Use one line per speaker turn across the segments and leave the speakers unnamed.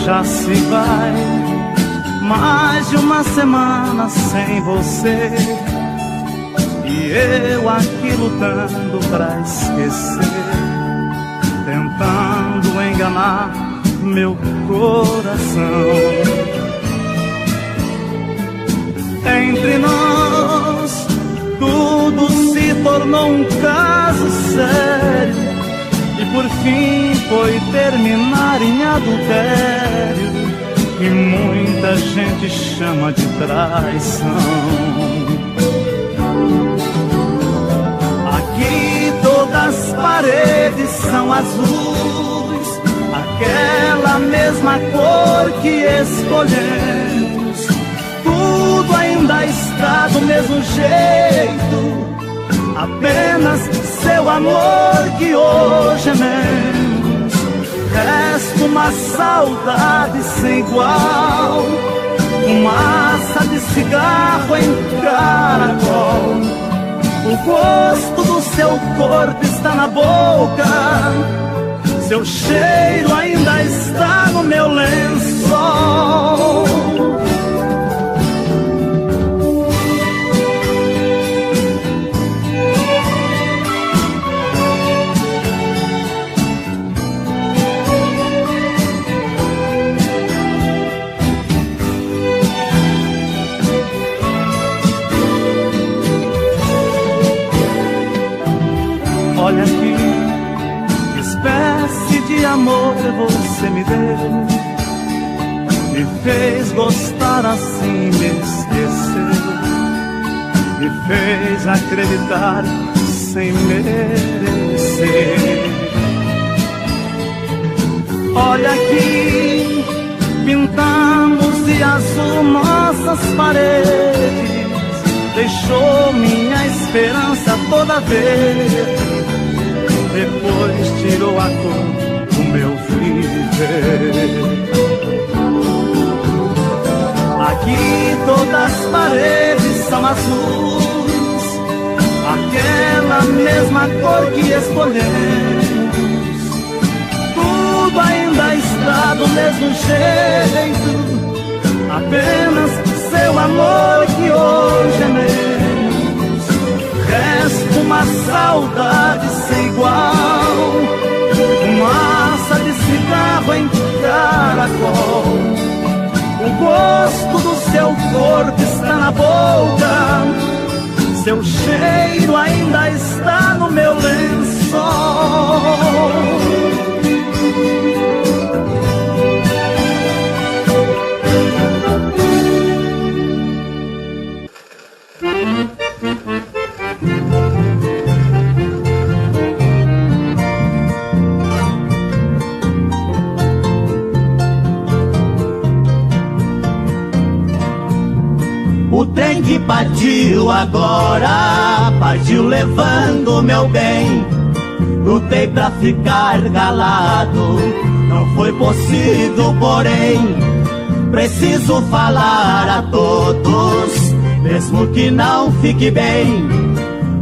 já se vai mais de uma semana sem você, e eu aqui lutando pra esquecer, tentando enganar meu coração. Entre nós tudo se tornou um caso sério, e por fim foi terminar em adultério, que muita gente chama de traição. Aqui todas as paredes são azuis, aquela mesma cor que escolhemos. Tudo ainda está do mesmo jeito, apenas seu amor que hoje é menos. Resta uma saudade sem igual, fumaça de cigarro em caracol. O gosto do seu corpo está na boca, seu cheiro ainda está no meu lençol. Olha aqui, que espécie de amor você me deu, me fez gostar assim, me esqueceu, me fez acreditar sem merecer. Olha aqui, pintamos de azul nossas paredes, deixou minha esperança toda verde, depois tirou a cor do meu viver. Aqui todas as paredes são azuis, aquela mesma cor que escolhemos. Tudo ainda está do mesmo jeito, apenas seu amor que hoje é menos. Resta uma saudade sem igual, fumaça de cigarro em caracol. O gosto do seu corpo está na boca, seu cheiro ainda está no meu lençol.
O trem que partiu agora, partiu levando meu bem. Lutei pra ficar calado, não foi possível, porém preciso falar a todos, mesmo que não fique bem,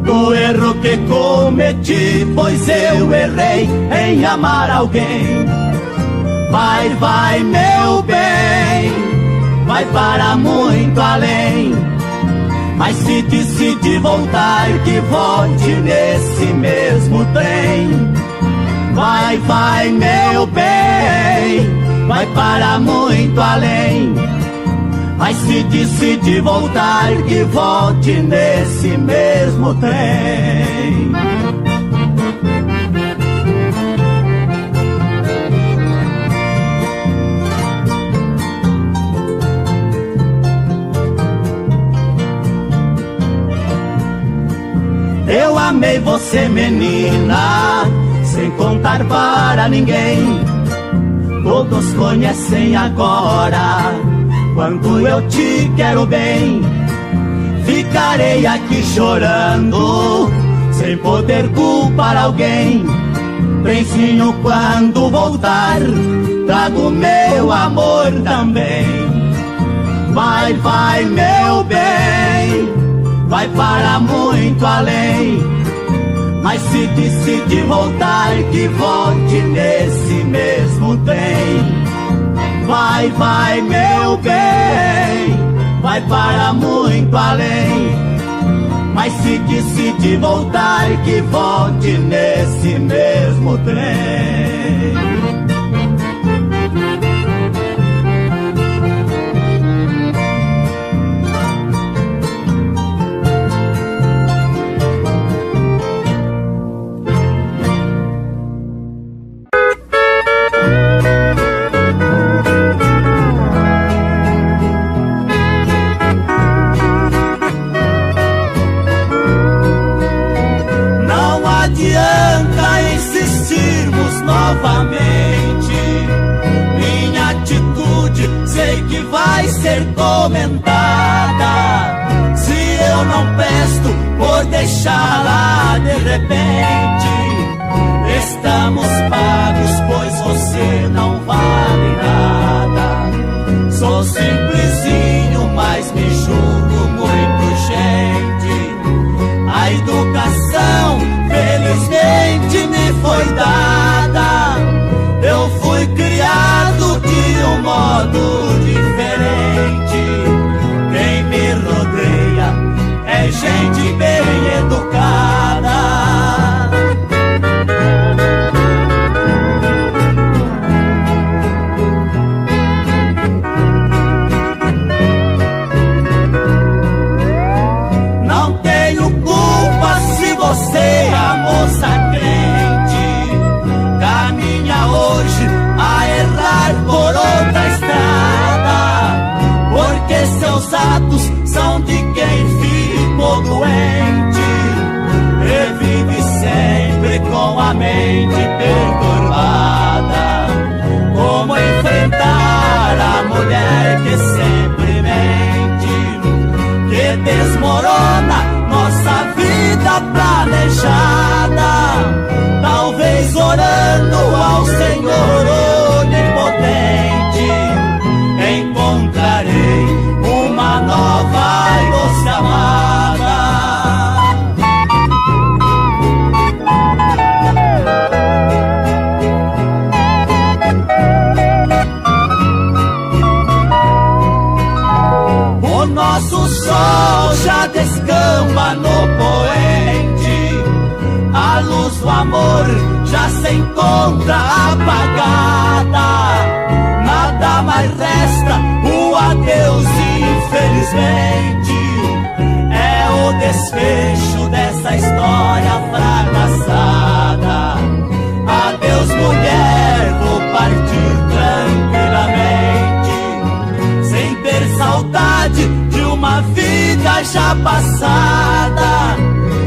do erro que cometi, pois eu errei em amar alguém. Vai, vai, meu bem, vai para muito além, mas se decide voltar, que volte nesse mesmo trem. Vai, vai, meu bem, vai para muito além, mas se decide voltar, que volte nesse mesmo trem. Eu amei você, menina, sem contar para ninguém. Todos conhecem agora quanto eu te quero bem. Ficarei aqui chorando, sem poder culpar alguém. Trenzinho, quando voltar, trago meu amor também. Vai, vai, meu bem, vai para muito além, mas se decide voltar, que volte nesse mesmo trem. Vai, vai, meu bem, vai para muito além. Mas se decide voltar, que volte nesse mesmo trem. Minha atitude sei que vai ser comentada. Se eu não presto por deixá-la de repente, estamos pagos, pois você não vale nada. Sou simplesinho, mas me julgo muito gente. A educação felizmente me foi dada. Eu fui criado de um modo diferente. Quem me rodeia é gente bem educada. Não tenho culpa se você é a moça crente, caminha hoje a errar por outra estrada, porque seus atos são de quem ficou doente e vive sempre com a mente perturbada. Como enfrentar a mulher que sempre mente, que desmorona nossa vida planejada? Talvez orando ao Senhor onipotente, encontrarei uma nova e doce amada. O nosso sol já descamba no poente, a luz do amor já se encontra apagada. Nada mais resta, o adeus infelizmente é o desfecho dessa história fracassada. Adeus mulher, vou partir tranquilamente, sem ter saudade de uma vida já passada.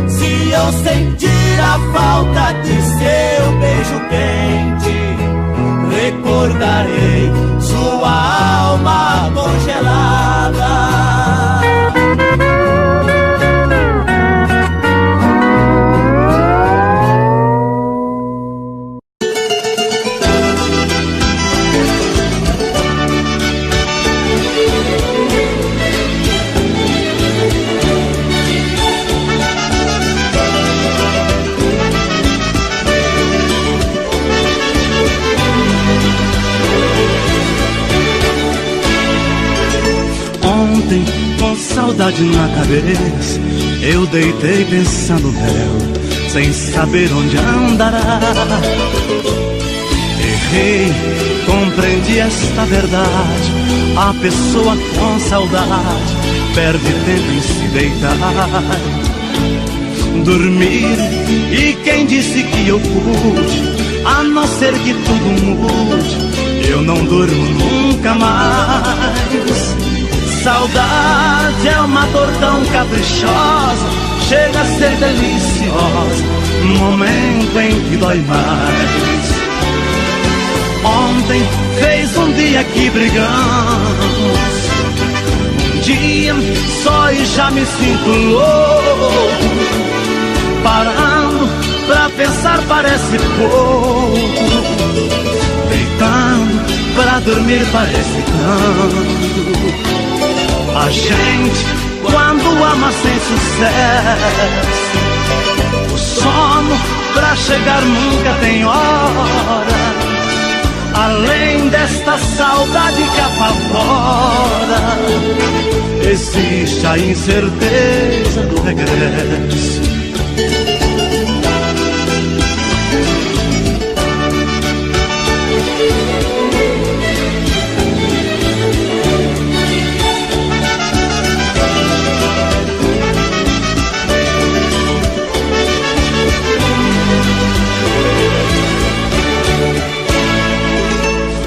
Se eu sentir a falta de seu beijo quente, recordarei sua alma congelada.
Com saudade na cabeça, eu deitei pensando nela, sem saber onde andará. Errei, compreendi esta verdade. A pessoa com saudade perde tempo em se deitar, dormir. E quem disse que eu pude, a não ser que tudo mude, eu não durmo nunca mais. Saudade é uma dor tão caprichosa, chega a ser deliciosa, momento em que dói mais. Ontem fez um dia que brigamos, um dia só e já me sinto louco. Parando pra pensar parece pouco, deitando pra dormir parece tanto. A gente, quando ama sem sucesso, o sono pra chegar nunca tem hora. Além desta saudade que apavora, existe a incerteza do regresso.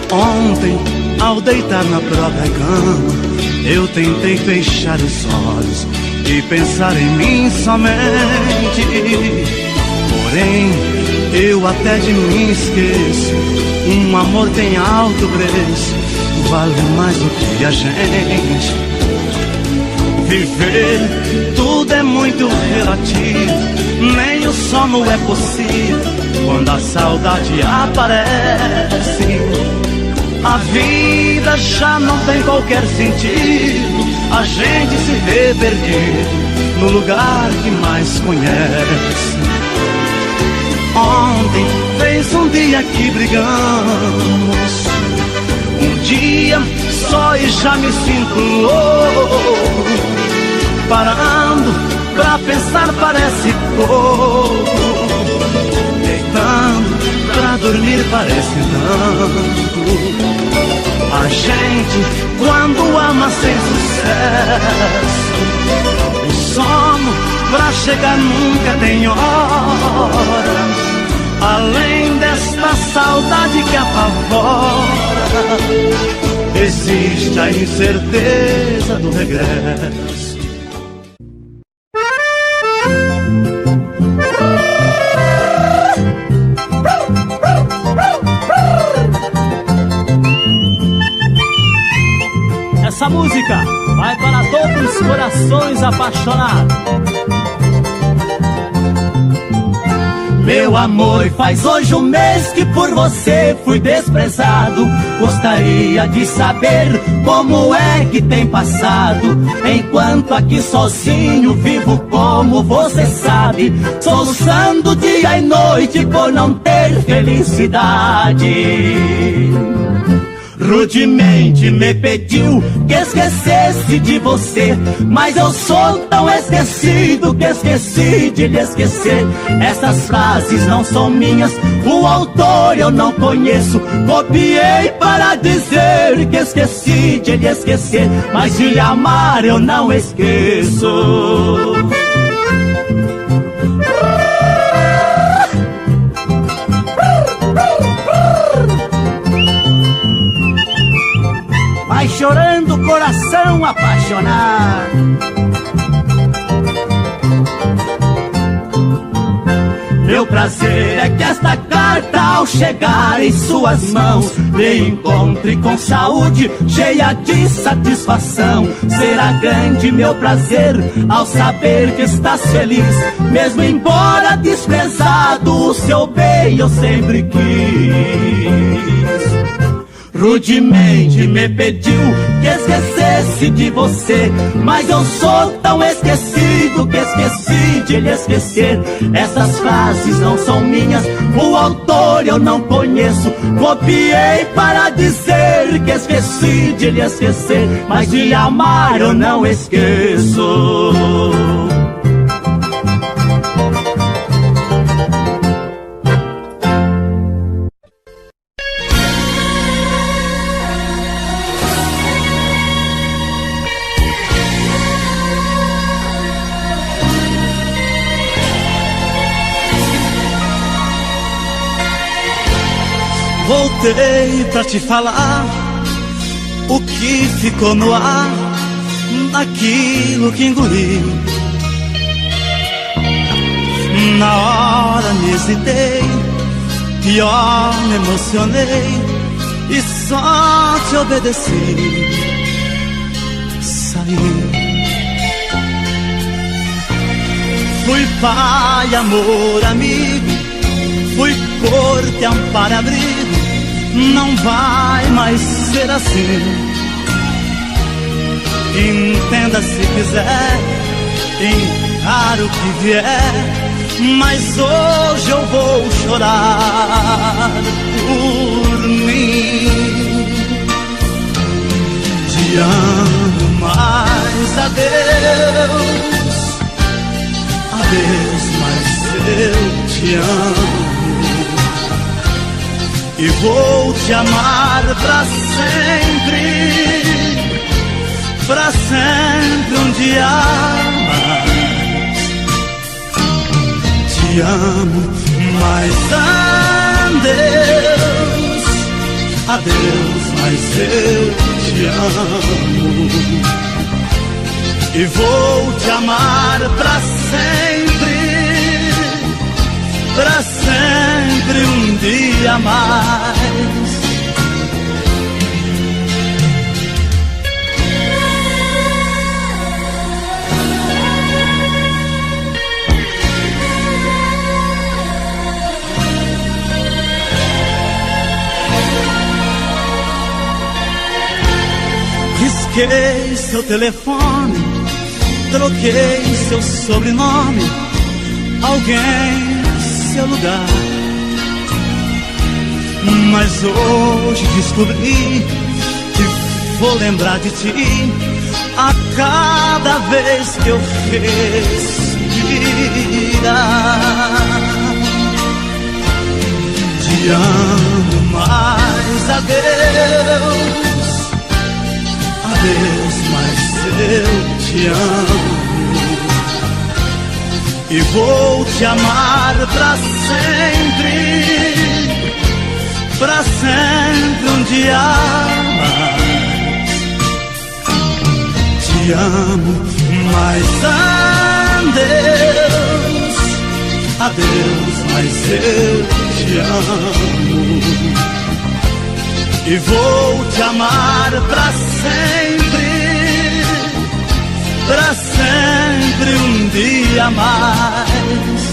Ontem, ao deitar na própria cama, eu tentei fechar os olhos e pensar em mim somente. Porém, eu até de mim esqueço. Um amor tem alto preço, vale mais do que a gente. Viver, tudo é muito relativo, nem o sono é possível quando a saudade aparece. A vida já não tem qualquer sentido, a gente se vê perdido no lugar que mais conhece. Ontem fez um dia que brigamos, um dia só e já me sinto louco. Parando pra pensar parece pouco, deitando pra dormir parece tanto. A gente, quando ama sem sucesso, o sono pra chegar nunca tem hora. Além desta saudade que apavora, existe a incerteza do regresso.
Essa música vai para todos os corações apaixonados. Meu amor, faz hoje um mês que por você fui desprezado. Gostaria de saber como é que tem passado, enquanto aqui sozinho vivo como você sabe, soluçando dia e noite por não ter felicidade. Rudemente me pediu que esquecesse de você, mas eu sou tão esquecido que esqueci de lhe esquecer. Essas frases não são minhas, o autor eu não conheço. Copiei para dizer que esqueci de lhe esquecer, mas de lhe amar eu não esqueço. Vai chorando coração apaixonado. Meu prazer é que esta carta ao chegar em suas mãos lhe encontre com saúde, cheia de satisfação. Será grande meu prazer ao saber que estás feliz, mesmo embora desprezado, o seu bem eu sempre quis. Rudemente me pediu que esquecesse de você, mas eu sou tão esquecido que esqueci de lhe esquecer. Essas frases não são minhas, o autor eu não conheço. Copiei para dizer que esqueci de lhe esquecer, mas de lhe amar eu não esqueço.
Voltei pra te falar o que ficou no ar, daquilo que engoli. Na hora me hesitei, pior me emocionei e só te obedeci. Saí. Fui pai, amor, amigo, fui corte, amparo, abrigo. Não vai mais ser assim. Entenda se quiser, encaro o que vier, mas hoje eu vou chorar por mim. adeus, adeus, mas eu te amo e vou te amar pra sempre um dia mais. Te amo, mas adeus, adeus, mas eu te amo e vou te amar pra sempre um dia mais. Risquei seu telefone, troquei seu sobrenome, alguém seu lugar. Mas hoje descobri que vou lembrar de ti a cada vez que eu respirar. Te amo, mas adeus, adeus, mas eu te amo e vou te amar pra sempre um dia mais. Te amo, mas adeus, adeus, mas eu te amo e vou te amar pra sempre um dia mais.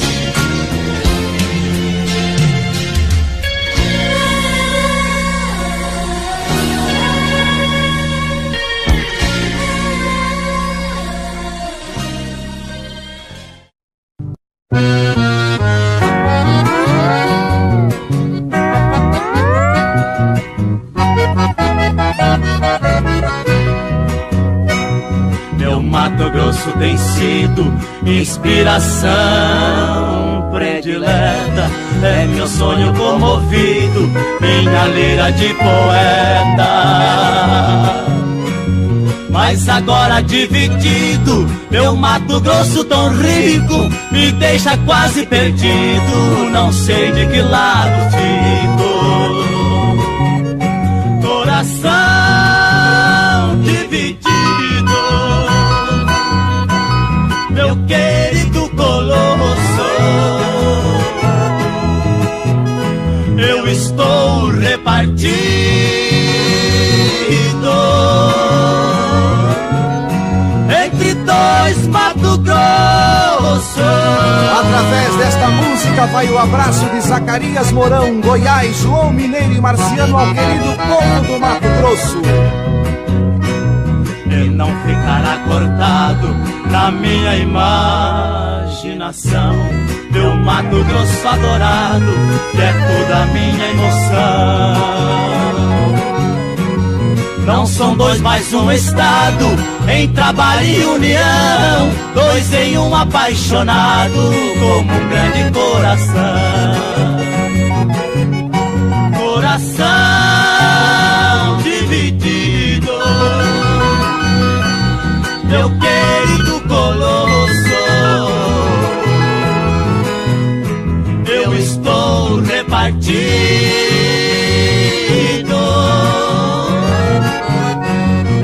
Mato Grosso tem sido inspiração predileta, é meu sonho comovido, minha lira de poeta. Mas agora dividido, meu Mato Grosso tão rico me deixa quase perdido, não sei de que lado fico. Coração dividido, meu querido Colosso, eu estou repartido entre dois Mato Grosso.
Através desta música vai o abraço de Zacarias Mourão, Goiás, João Mineiro e Marciano ao querido povo do Mato Grosso.
E não ficará cortado na minha imaginação, meu Mato Grosso adorado, que é toda a minha emoção. Não são dois, mais um estado, em trabalho e união, dois em um apaixonado, como um grande coração. Coração dividido, meu querido Colosso, eu estou repartido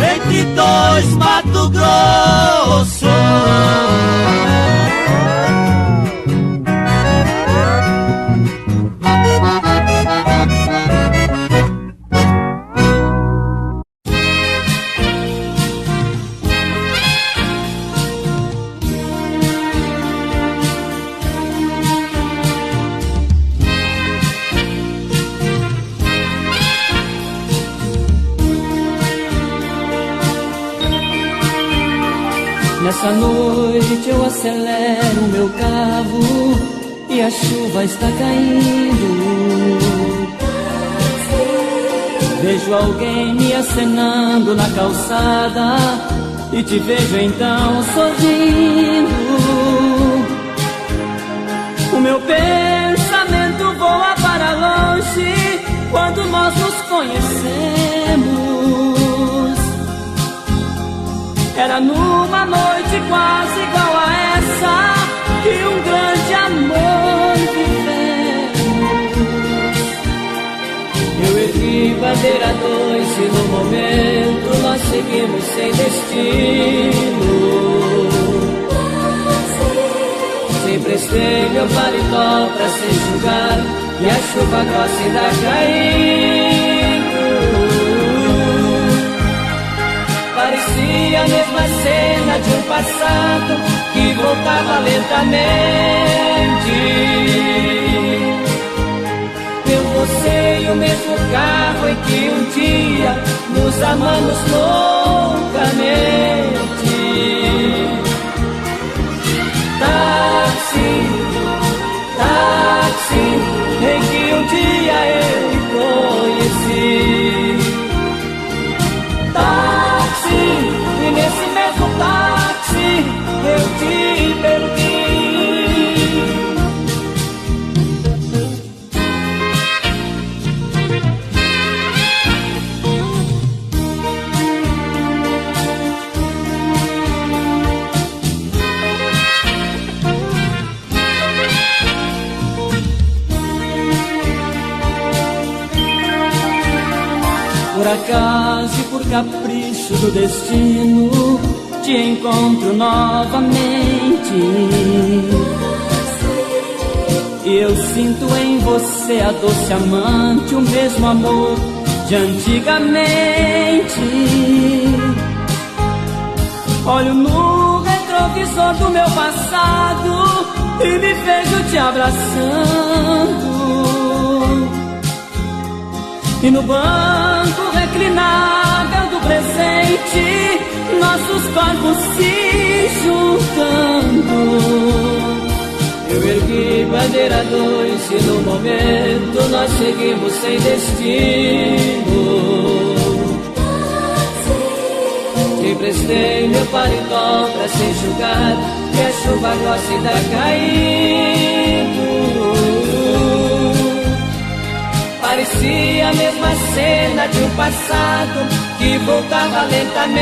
entre dois Mato Grosso.
Nessa noite eu acelero o meu carro e a chuva está caindo. Vejo alguém me acenando na calçada, e te vejo então sorrindo. O meu pensamento voa para longe quando nós nos conhecemos. Era numa noite quase igual a essa que um grande amor vivemos. Eu ergui bandeira 2 e no momento nós seguimos sem destino. Sempre emprestei meu paletó pra se enxugar e a chuva grossa ainda caindo. Parecia a mesma cena de um passado que voltava lentamente. Eu, você e o mesmo carro em que um dia nos amamos loucamente. Táxi, táxi, em que um dia eu conheci. Táxi, e nesse mesmo táxi eu te perdi. Por acaso e por capricho do destino, te encontro novamente. E eu sinto em você a doce amante, o mesmo amor de antigamente. Olho no retrovisor do meu passado e me vejo te abraçando. E no banco reclinável do presente, nossos corpos se juntando. Eu ergui bandeira 2 e no momento nós seguimos sem destino. Te emprestei meu paletó pra se enxugar e a chuva grossa ainda caindo. Parecia a mesma cena de um passado que voltava lentamente.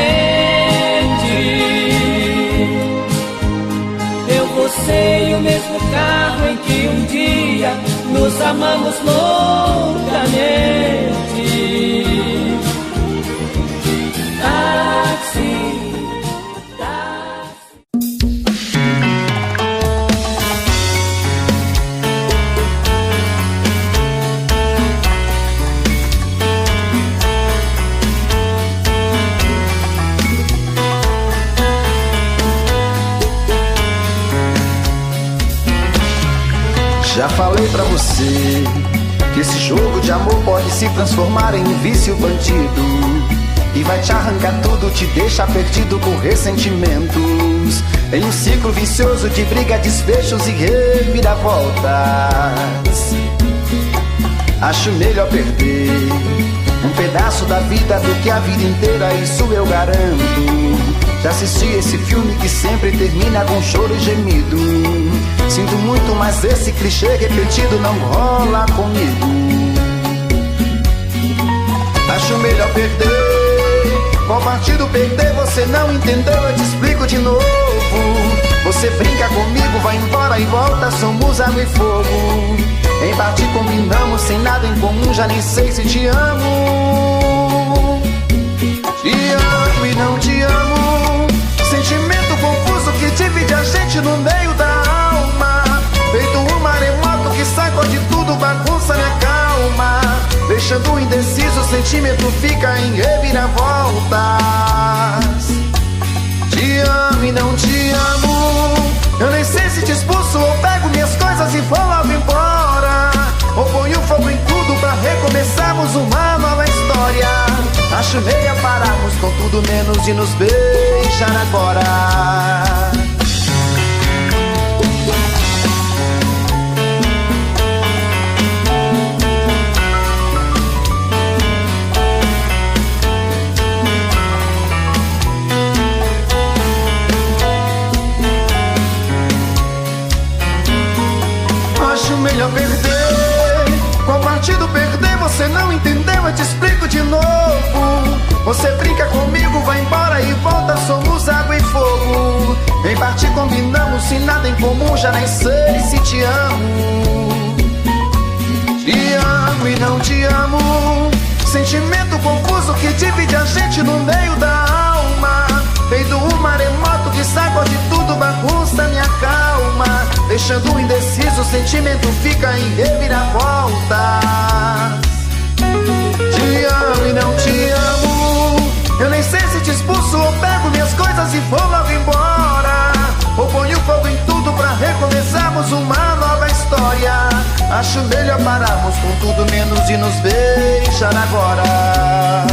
Eu, você e o mesmo carro em que um dia nos amamos loucamente. Táxi,
já falei pra você que esse jogo de amor pode se transformar em um vício bandido e vai te arrancar tudo, te deixar perdido com ressentimentos, em um ciclo vicioso de briga, desfechos e reviravoltas. Acho melhor perder um pedaço da vida do que a vida inteira, isso eu garanto. Já assisti esse filme que sempre termina com choro e gemido. Sinto muito, mas esse clichê repetido não rola comigo. Acho melhor perder. Qual partido perder? Você não entendeu, eu te explico de novo. Você brinca comigo, vai embora e volta, somos água e fogo. Em parte combinamos, sem nada em comum, já nem sei se te amo. Te amo e não te amo, sentimento confuso que divide a gente no meio da alma. Feito um maremoto que sacode tudo, bagunça minha calma. Deixando indeciso, o sentimento fica em reviravoltas. Te amo e não te amo, eu nem sei se te expulso ou pego minhas coisas e vou logo embora, ou ponho fogo em tudo pra recomeçarmos uma nova história. Acho melhor pararmos com tudo menos de nos beijar agora. partido perder, você não entendeu, eu te explico de novo. Você brinca comigo, vai embora e volta, somos água e fogo. Em partir combinamos, sem nada em comum, já nem sei se te amo. Te amo e não te amo, sentimento confuso que divide a gente no meio da alma. Feito um maremoto que sacode tudo, bagunça minha calma. Deixando indeciso, o sentimento fica em reviravolta. Te amo e não te amo, eu nem sei se te expulso ou pego minhas coisas e vou logo embora. Ou ponho fogo em tudo pra recomeçarmos uma nova história. Acho melhor pararmos com tudo menos e nos beijar agora.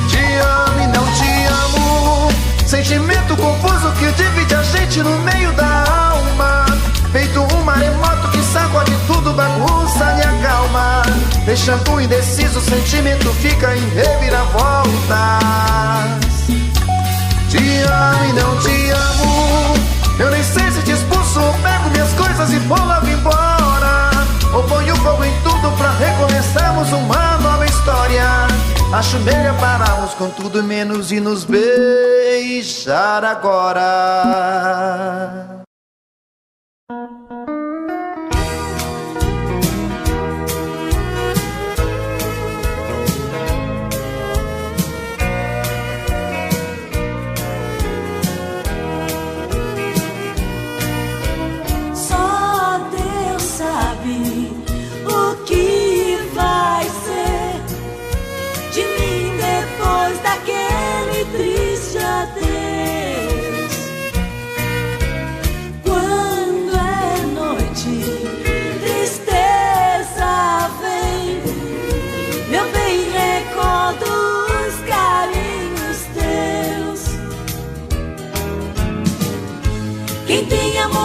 Te amo e não te amo, sentimento confuso que divide a gente no meio da alma. Feito um maremoto que sacode tudo, bagunça minha calma. Deixando indeciso, o sentimento fica em reviravoltas. Te amo e não te amo, eu nem sei se te expulso ou pego minhas coisas e vou logo embora. Ou ponho fogo em tudo pra recomeçarmos uma nova história. Acho melhor pararmos com tudo menos e nos beijar agora.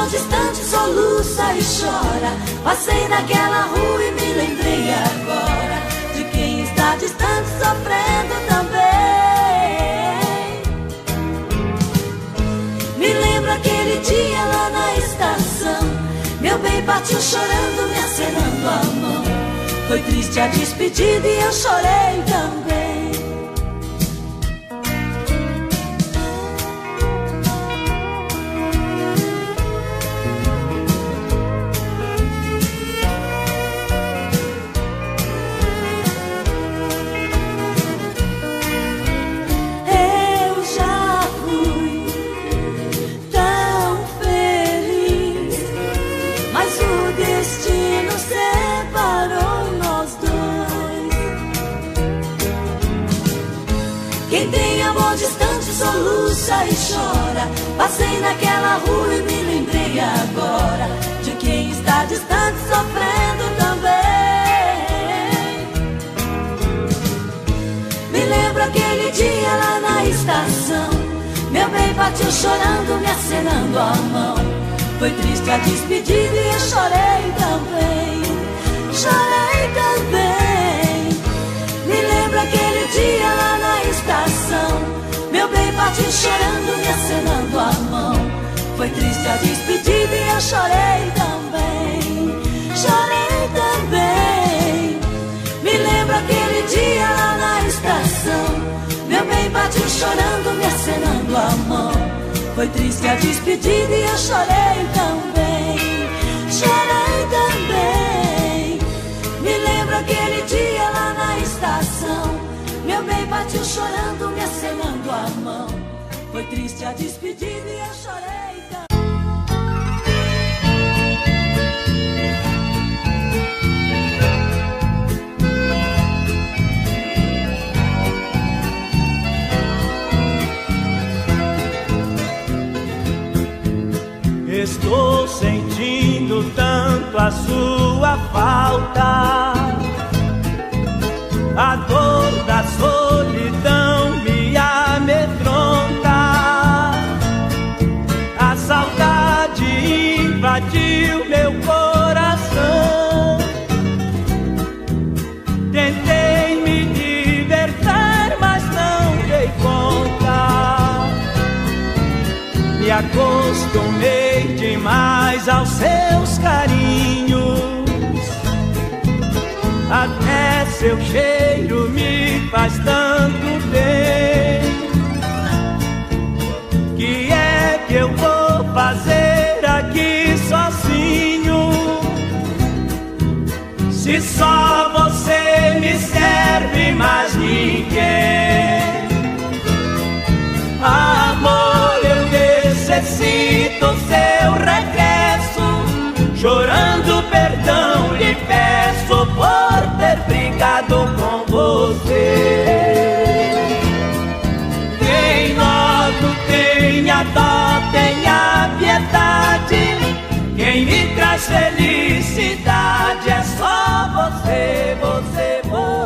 Distante soluça e chora. Passei naquela rua e me lembrei agora de quem está distante sofrendo também. Me lembro aquele dia lá na estação, meu bem partiu chorando, me acenando a mão. Foi triste a despedida e eu chorei também. Soluça e chora. Passei naquela rua e me lembrei agora de quem está distante sofrendo também. Me lembro aquele dia lá na estação, meu bem partiu chorando, me acenando a mão. Foi triste a despedida e eu chorei também. Chorei também. Me lembro aquele dia lá na estação, meu bem partiu chorando, me acenando a mão. Foi triste a despedida e eu chorei também. Chorei também. Me lembro aquele dia lá na estação, meu bem partiu chorando, me acenando a mão. Foi triste a despedida e eu chorei também. Chorei também. Me lembro aquele dia lá na estação, meu bem partiu chorando, me acenando a mão. Foi triste a despedida e eu chorei também.
Estou sentindo tanto a sua falta, a dor da solidão me amedronta. A saudade invadiu meu coração. Tentei me libertar, mas não dei conta. Me acostumei demais aos seus carinhos.
até seu cheiro me faz tanto bem. Que é que eu vou fazer aqui sozinho, se só você me serve, mais ninguém? Amor, eu necessito seu regresso, chorando perdão lhe peço por ter brigado com você. Tem nodo, tenha dó, tenha piedade, quem me traz felicidade é só você, você, você.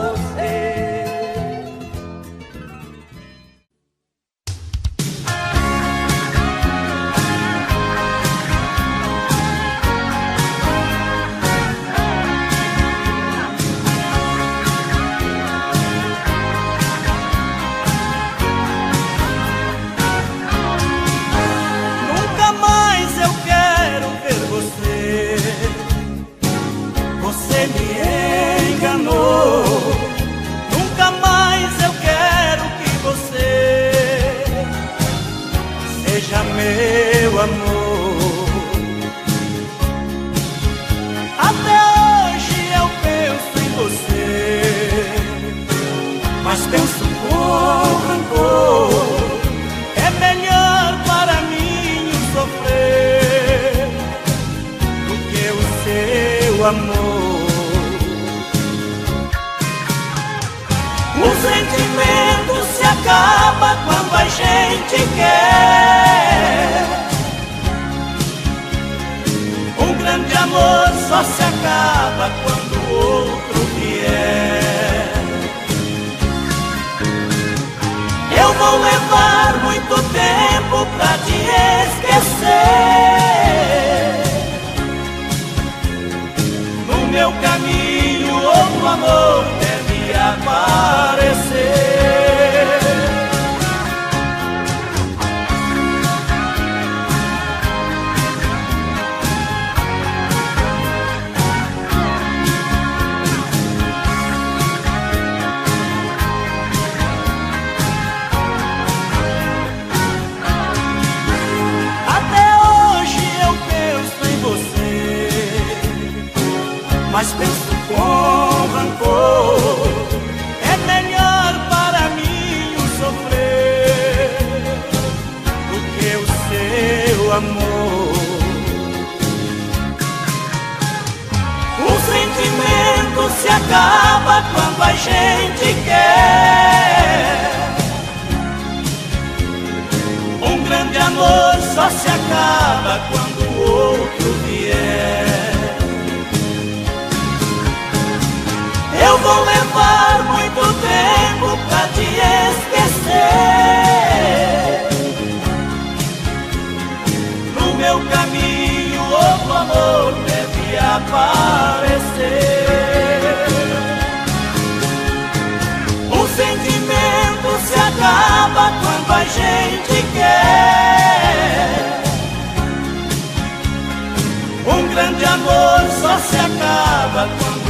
Nunca mais eu quero ver você. Você me enganou. Nunca mais eu quero que você seja meu amor. Até hoje eu penso em você, mas penso com rancor. É melhor para mim sofrer do que o seu amor. O sentimento se acaba quando a gente quer. Um grande amor só se acaba quando o outro vier. Eu vou levar muito tempo pra te esquecer. No meu caminho outro amor deve aparecer. Mas penso com rancor. É melhor para mim sofrer do que o seu amor. O sentimento se acaba quando a gente quer. Um grande amor só se acaba quando o outro vier. Eu vou levar muito tempo pra te esquecer. No meu caminho outro amor deve aparecer. O sentimento se acaba quando a gente quer. Um grande amor só se acaba quando